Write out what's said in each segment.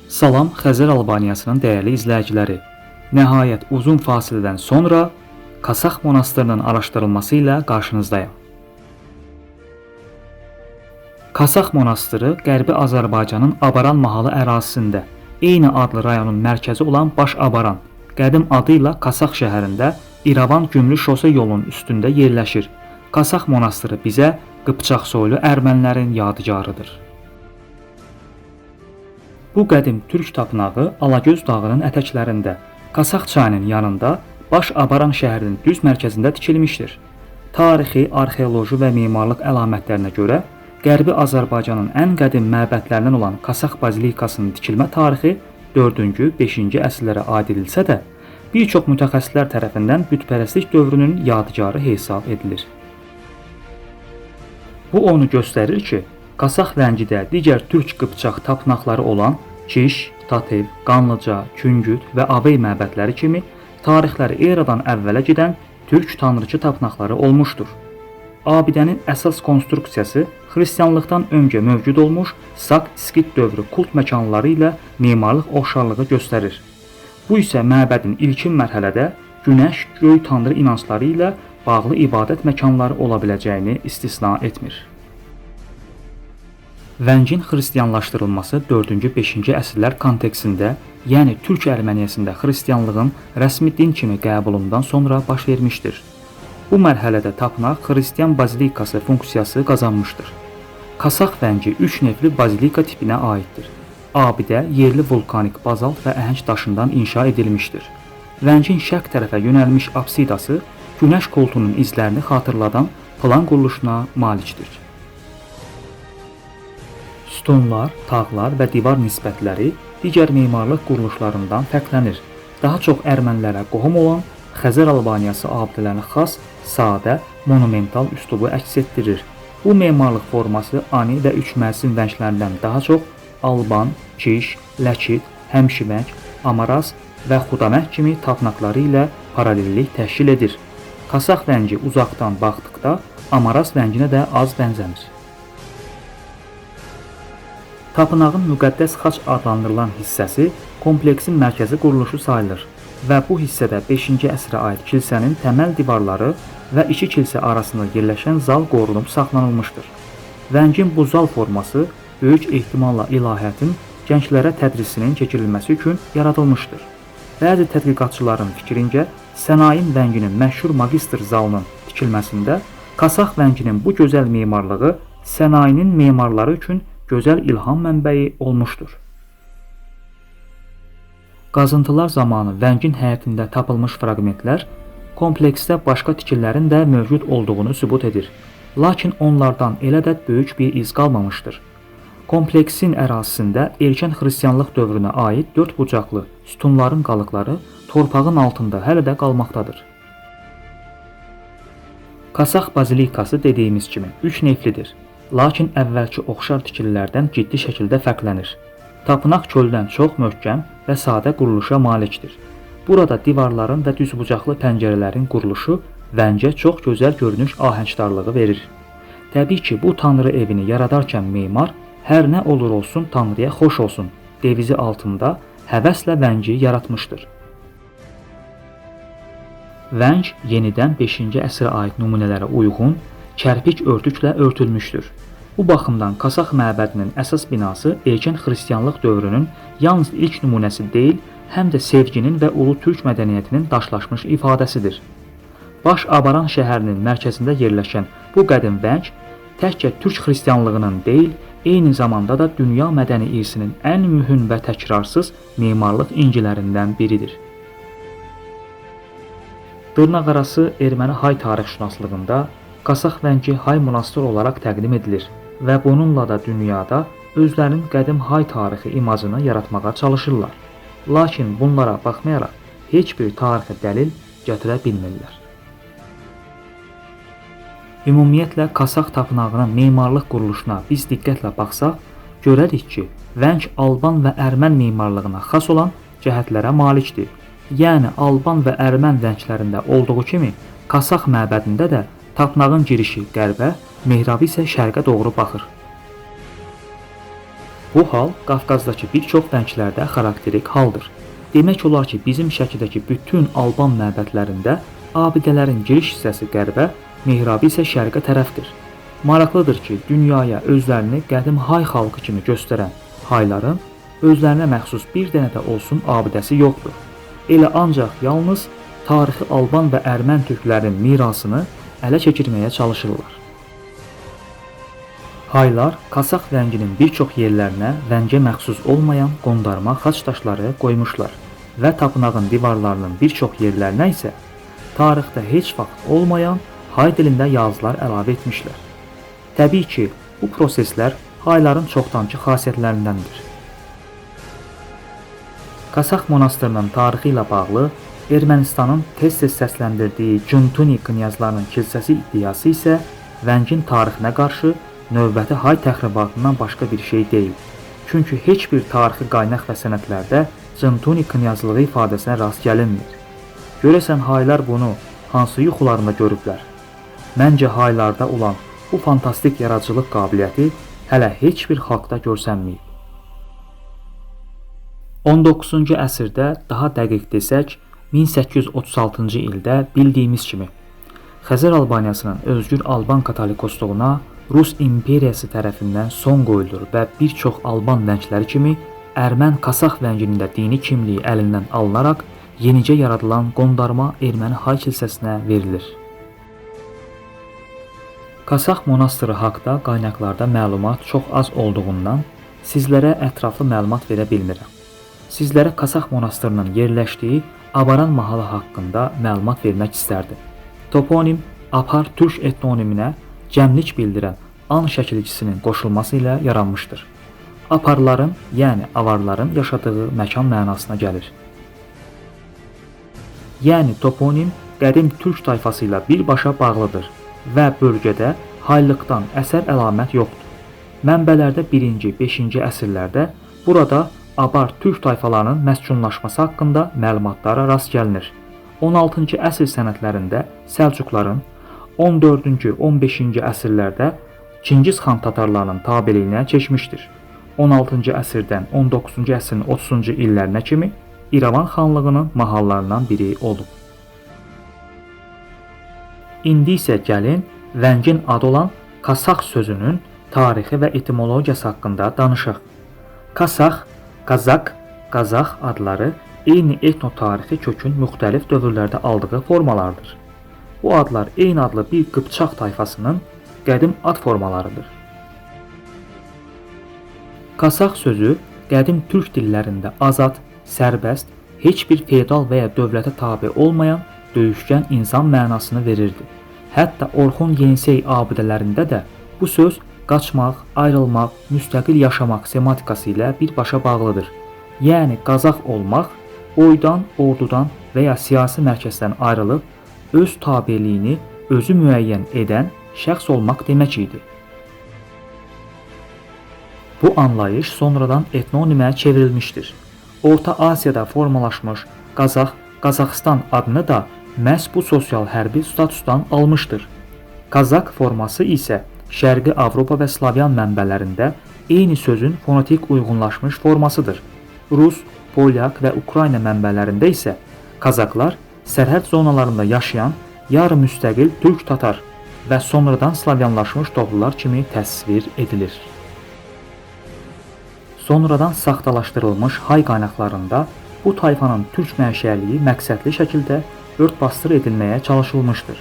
Salam Xəzər Albaniyasının dəyərli izləyiciləri. Nəhayət uzun fasilədən sonra Kasax monastırının araşdırılması ilə qarşınızdayım. Kasax monastırı Qərbi Azərbaycanın Abaran mahalı ərazisində, eyni adlı rayonun mərkəzi olan Baş Abaran, qədim adı ilə Kasax şəhərində İrəvan-Gümrü şose yolunun üstündə yerləşir. Kasax monastırı bizə Qıpçaq soylu ermənilərin yadigarıdır. Bu qədim türk tapınağı Alagöz dağının ətəklərində, Kasax çayının yanında Baş Abaran şəhərinin düz mərkəzində tikilmişdir. Tarixi, arxeoloji və memarlıq əlamətlərinə görə Qərbi Azərbaycanın ən qədim məbədlərindən olan Kasax bazilikasının tikilmə tarixi 4-cü, 5-ci əsrlərə aid edilsə də, bir çox mütəxəssislər tərəfindən bütpərəstlik dövrünün yadigarı hesab edilir. Bu onu göstərir ki, Kasax Vəngidə digər türk Qıpçaq tapınaqları olan Kiş, Tatev, Qanlıca, Küngüd və Abey məbədləri kimi tarixləri eradan əvvələ gedən türk tanrıçı tapınaqları olmuşdur. Abidənin əsas konstruksiyası xristianlıqdan öncə mövcud olmuş Sak-İskit dövrü kult məkanları ilə memarlıq oxşarlığı göstərir. Bu isə məbədin ilkin mərhələdə günəş, göy tanrı inancları ilə bağlı ibadət məkanları ola biləcəyini istisna etmir. Vəngin xristianlaşdırılması 4-cü, 5-ci əsrlər kontekstində, yəni Türk Erməniyəsində xristianlığın rəsmi din kimi qəbulundan sonra baş vermişdir. Bu mərhələdə tapınaq xristian bazilikası funksiyası qazanmışdır. Kasax Vəngi 3 nefli bazilika tipinə aiddir. Abidə yerli vulkanik bazalt və əhəng daşından inşa edilmişdir. Vəngin şərq tərəfə yönəlmiş apsidası günəş koltuğunun izlərini xatırladan plan quruluşuna malikdir. Sütunlar, tağlar və divar nisbətləri digər memarlıq quruluşlarından fərqlənir. Daha çox ermənilərə qohum olan Xəzər Albaniyası abidələrinə xas sadə, monumental üslubu əks etdirir. Bu memarlıq forması ani və üç mərsin vənglərindən daha çox Alban, Kiş, Ləkid, Həmşimək, Amaras və Xudaməh kimi tapınaqları ilə paralellik təşkil edir. Kasax vəngi uzaqdan baxdıqda Amaras vənginə də az bənzəmir. Tapınağın müqəddəs xaç adlandırılan hissəsi kompleksin mərkəzi quruluşu sayılır və bu hissədə 5-ci əsrə aid kilsənin təməl divarları və iki kilsə arasında yerləşən zal qorunub saxlanılmışdır. Vəngin bu zal forması böyük ehtimalla ilahiyyatın gənclərə tədrisinin keçirilməsi üçün yaradılmışdır. Bəzi tədqiqatçıların fikrincə, Sənayin vənginin məşhur magistr zalının tikilməsində Kasax vənginin bu gözəl memarlığı Sənayinin memarları üçün gözəl ilham mənbəyi olmuşdur. Qazıntılar zamanı vəngin həyətində tapılmış fraqmentlər kompleksdə başqa tikililərin də mövcud olduğunu sübut edir. Lakin onlardan elə də böyük bir iz qalmamışdır. Kompleksin ərazisində erkən xristianlıq dövrünə aid 4 bucaqlı sütunların qalıqları torpağın altında hələ də qalmaqdadır. Kasax bazilikası dediyimiz kimi 3 neflidir. Lakin əvvəlki oxşar tikililərdən ciddi şəkildə fərqlənir. Tapınaq çöldən çox möhkəm və sadə quruluşa malikdir. Burada divarların və düzbucaqlı pəncərələrin quruluşu vəngə çox gözəl görünüş ahəngdarlığı verir. Təbii ki, bu tanrı evini yaradarkən memar hər nə olur olsun tanrıya xoş olsun devizi altında həvəslə vəngi yaratmışdır. Vəng yenidən 5-ci əsrə aid nümunələrə uyğun kərpic örtüklə örtülmüşdür. Bu baxımdan Kasax məbədinin əsas binası erkən xristianlıq dövrünün yalnız ilk nümunəsi deyil, həm də sevginin və ulu türk mədəniyyətinin daşlaşmış ifadəsidir. Baş Abaran şəhərinin mərkəzində yerləşən bu qədim vəng təkcə türk xristianlığının deyil, eyni zamanda da dünya mədəni irsinin ən mühüm və təkrarsız memarlıq incilərindən biridir. Dırnaqarası erməni hay tarixşünaslığında Kasax vəngi hay monastır olaraq təqdim edilir və bununla da dünyada özlərinin qədim hay tarixi imajını yaratmağa çalışırlar. Lakin bunlara baxmayaraq heç bir tarixi dəlil gətirə bilmirlər. Ümumiyyətlə Kasax tapınağının memarlıq quruluşuna biz diqqətlə baxsaq, görərik ki, vəng Alban və Ərmən memarlığına xas olan cəhətlərə malikdir. Yəni Alban və Ərmən vənglərində olduğu kimi Kasax məbədində də tapınağın girişi qərbə, mehrabı isə şərqə doğru baxır. Bu hal Qafqazdakı bir çox vənglərdə xarakterik haldır. Demək olar ki, bizim Şəkidəki bütün Alban məbədlərində abidələrin giriş hissəsi qərbə, mihrabı isə şərqə tərəfdir. Maraqlıdır ki, dünyaya özlərini qədim Hay xalqı kimi göstərən Hayların özlərinə məxsus bir dənə də olsun abidəsi yoxdur. Elə ancaq yalnız tarixi Alban və Ərmən türklərinin mirasını ələ keçirməyə çalışırlar. Haylar Kasaq vənginin bir çox yerlərinə vəngə məxsus olmayan qondarma xaç daşları qoymuşlar və tapınağın divarlarının bir çox yerlərinə isə tarixdə heç vaxt olmayan Hay dilində yazılar əlavə etmişlər. Təbii ki, bu proseslər Hayların çoxdankı xasiyyətlərindəndir. Kasaq monastırının tarixi ilə bağlı Ermənistanın tez-tez səsləndirdiyi Cuntuni knyazlarının kilsəsi iddiası isə vəngin tarixinə qarşı növbəti Hay təxribatından başqa bir şey deyil. Çünki heç bir tarixi qaynaq və sənədlərdə Cuntuni knyazlığı ifadəsinə rast gəlinmir. Görəsən Haylar bunu hansı yuxularında görüblər? Məncə Haylarda olan bu fantastik yaradıcılıq qabiliyyəti hələ heç bir xalqda görsənməyib. 19-cu əsrdə, daha dəqiq desək, 1836-cı ildə bildiyimiz kimi Xəzər Albaniyasının özgür Alban katolikosluğuna Rus imperiyası tərəfindən son qoyulur və bir çox Alban vəngləri kimi Ərmən Kasaq vənginin də dini kimliyi əlindən alınaraq yenicə yaradılan qondarma erməni Hay kilsəsinə verilir. Kasaq monastırı haqda qaynaqlarda məlumat çox az olduğundan sizlərə ətraflı məlumat verə bilmirəm. Sizlərə Kasaq monastırının yerləşdiyi Abaran mahalı haqqında məlumat vermək istərdim. Toponim Apar türk etnoniminə cəmlik bildirən an şəkilçisinin qoşulması ilə yaranmışdır. Aparların, yəni avarların yaşadığı məkan mənasına gəlir. Yəni toponim qədim türk tayfası ilə birbaşa bağlıdır və bölgədə haylıqdan əsər əlamət yoxdur. Mənbələrdə 1-ci, 5-ci əsrlərdə burada Abar türk tayfalarının məskunlaşması haqqında məlumatlara rast gəlinir. 16-cı əsr sənədlərində Səlcuqların, 14-cü, 15-ci əsrlərdə Çingiz xan tatarlarının tabeliyinə keçmişdir. 16-cı əsrdən 19-cu əsrin 30-cu illərinə kimi İrəvan xanlığının mahallarından biri olub. İndi isə gəlin vəngin adı olan Kasaq sözünün tarixi və etimologiyası haqqında danışaq. Kasaq, Kazak, Qazax adları eyni etno-tarixi kökün müxtəlif dövrlərdə aldığı formalardır. Bu adlar eyni adlı bir Qıpçaq tayfasının qədim ad formalarıdır. Kasaq sözü qədim türk dillərində azad, sərbəst, heç bir feodal və ya dövlətə tabe olmayan döyüşkən insan mənasını verirdi. Hətta Orxon Yenisey abidələrində də bu söz qaçmaq, ayrılmaq, müstəqil yaşamaq sematikası ilə birbaşa bağlıdır. Yəni Qazax olmaq, boydan, ordudan və ya siyasi mərkəzdən ayrılıb öz tabeliyini özü müəyyən edən şəxs olmaq demək idi. Bu anlayış sonradan etnonimə çevrilmişdir. Orta Asiyada formalaşmış Qazax, Qazaxıstan adını da məhz bu sosial hərbi statusdan almışdır. Kazak forması isə Şərqi Avropa və Slavyan mənbələrində eyni sözün fonetik uyğunlaşmış formasıdır. Rus, Polyak və Ukrayna mənbələrində isə Kazaklar sərhəd zonalarında yaşayan yarı-müstəqil türk-tatar və sonradan slavyanlaşmış toxlular kimi təsvir edilir. Sonradan saxtalaşdırılmış Hay qaynaqlarında bu tayfanın türk mənşəliyi məqsədli şəkildə ört-basdır edilməyə çalışılmışdır.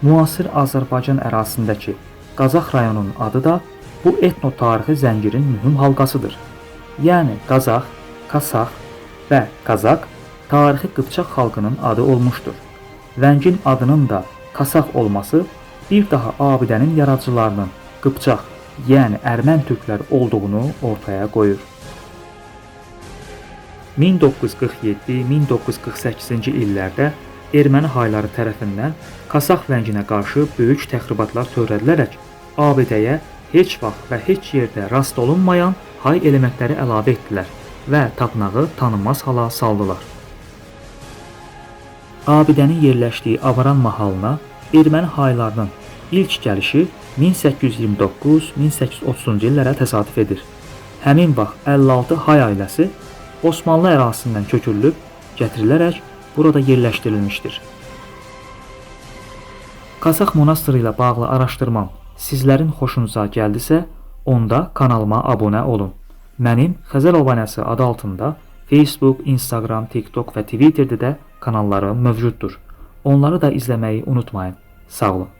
Müasir Azərbaycan ərazisindəki Qazax rayonunun adı da bu etno-tarixi zəngirin mühüm halqasıdır. Yəni Qazax, Kasaq və Kazak tarixi Qıpçaq xalqının adı olmuşdur. Vəngin adının da Kasaq olması bir daha abidənin yaradıcılarının Qıpçaq, yəni Ərmən türklər olduğunu ortaya qoyur. 1947-1948-ci illərdə erməni hayları tərəfindən Kasaq vənginə qarşı böyük təxribatlar törədilərək abidəyə heç vaxt və heç yerdə rast olunmayan hay elementləri əlavə etdilər və tapınağı tanınmaz hala saldılar. Abidənin yerləşdiyi Avaran mahalına erməni haylarının ilk gəlişi 1829-1830-cu illərə təsadüf edir. Həmin vaxt 56 Hay ailəsi Osmanlı ərazisindən köçürülüb, gətirilərək burada yerləşdirilmişdir. Qazax monastırı ilə bağlı araşdırmam sizlərin xoşunuza gəldisə, onda kanalıma abunə olun. Mənim Xəzər Albaniyası adı altında Facebook, Instagram, TikTok və Twitterdə də kanallarım mövcuddur. Onları da izləməyi unutmayın. Sağ olun.